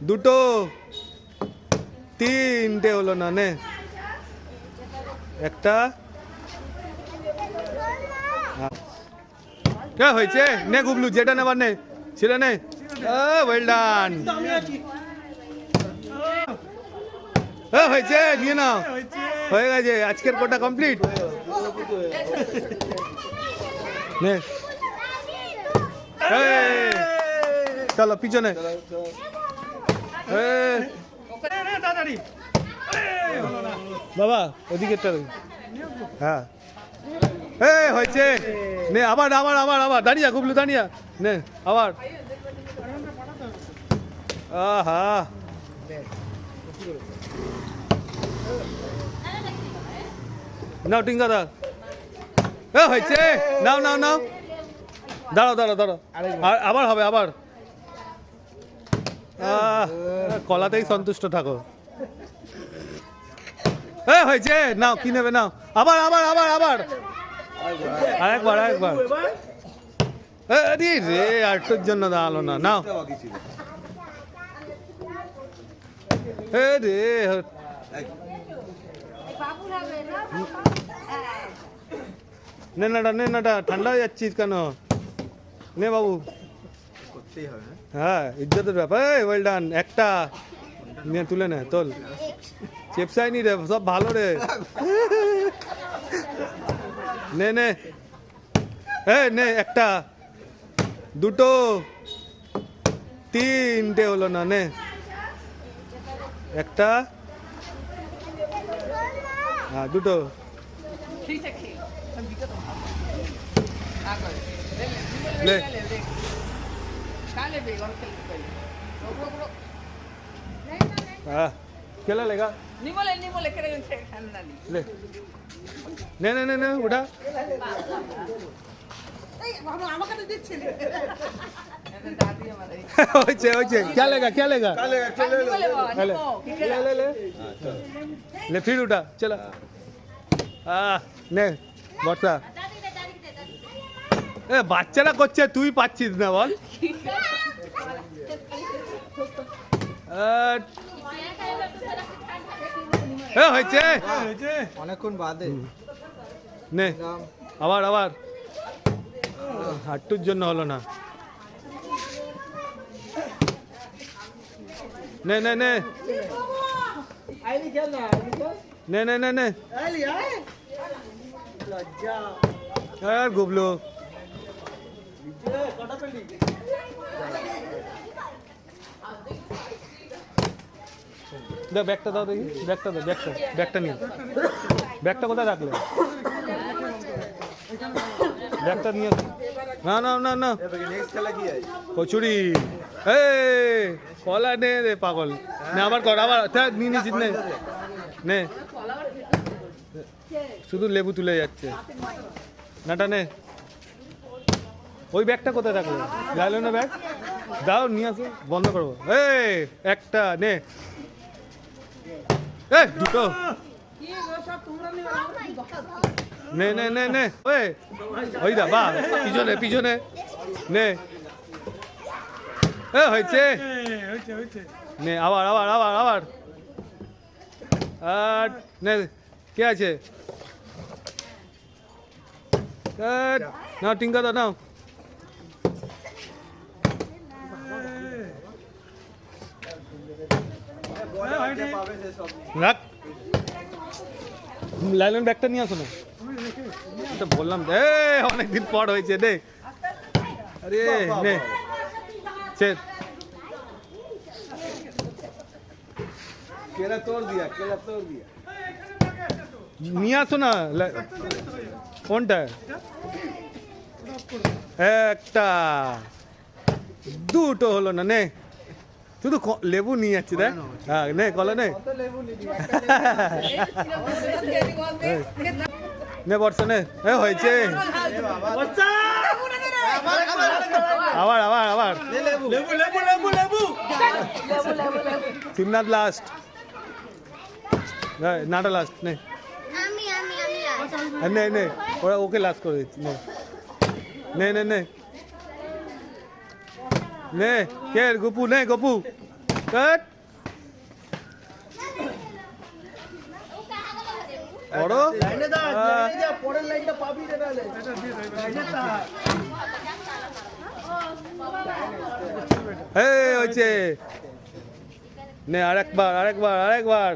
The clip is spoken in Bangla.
দুটো তিনটে হলো না, নে একটা হয়েছে, নে গুবলু যেটা নেবার নে, ছেলে নে, ওয়েল ডান, হয়েছে, নিয়ে নাও, হয়ে গেছে, আজকের কোটা কমপ্লিট। নে চলো পিছনে, বাবা ওদিকে, হ্যাঁ হয়েছে, নে আবার আবার আবার আবার দাঁড়িয়ে গুবলু দাঁড়িয়ে নে আবার, আহা নাও টিঙ্কা দা, হয়েছে, নাও নাও নাও, দাঁড়াও দাঁড়াও দাঁড়াও, আবার হবে আবার, কলাতেই সন্তুষ্ট থাকো, হয়েছে, নাও কি নেবে নাও, আবার আবার আবার আবার আরেকবার আরেকবার, রে আরেকটার জন্য দাঁড়ালো না, নাও রে, নে নাটা ঠান্ডা হয়ে যাচ্ছিস কেন, নে বাবু, হ্যাঁ ইজ্জতের ব্যাপার, ওয়েল ডান, একটা নিয়ে তুলে নে, তোল, চেপসাইনি রে, সব ভালো রে, নে নে নে একটা দুটো তিনটে হলো না, নে একটা, হ্যাঁ দুটো, ले खेला लेगा, ले ने ने ने ने उठा, क्या लेगा क्या लेगा, ले ले ले ले फिर उठा, चला ने बर्षा, বাচ্চারা করছে, তুই পাচ্ছিস না বল, হয়েছে অনেকক্ষণ বাদে, নে আবার আবার, হাঁটুর জন্য হলো না, নে নে নে নে নে নে নে আর গুবলু, ব্যাগটা দাও দেখি, ব্যাগটা দাও, ব্যাগটা নিয়ে, ব্যাগটা কোথায় রাখলে, ব্যাগটা নিয়ে, না না না না কচুরি, কলা নে রে পাগল, নে আবার কর, আবার নিয়ে নিচ্ছিস, নে নে শুধু লেবু তুলে যাচ্ছে, নাটা নে, ওই ব্যাগটা কোথায় রাখলে, যাইলো না ব্যাগ, দাও নিয়ে আসো, বন্ধ করবো, একটা নে, দুটো নে নে নে নে, ওই দা বা পিছনে পিছনে, নে হয়েছে, নে আবার আবার আবার আবার, আর নে কে আছে, নাও টিঙ্কা দাও, নাও রাখ, লাইলন ব্যাগটা নিয়ে আসো না, বললাম অনেকদিন পর হয়েছে, নে আরে নে কেলা তোড় দিয়া, কেলা তোড় দিয়া, নিয়ে আসো না, কোনটা, একটা দুটো হলো না, নে শুধু লেবু নিয়ে যাচ্ছি, দেখ হ্যাঁ নে কলা নে, নে বর্ষা নে, হয়েছে, আবার আবার আবার, শিবনাথ লাস্ট, নাটা লাস্ট, নে নে নে ওরা ওকে লাস্ট করে দিচ্ছি, নে নে নে নে কে গপু, নে গপু কাট বড় লাইনে দাঁড়, লাইনে যা, পরের লাইনটা পাবি রে নালে। লাইনে দাঁড়। এই হয়েছে নে আরেকবার আরেকবার আরেকবার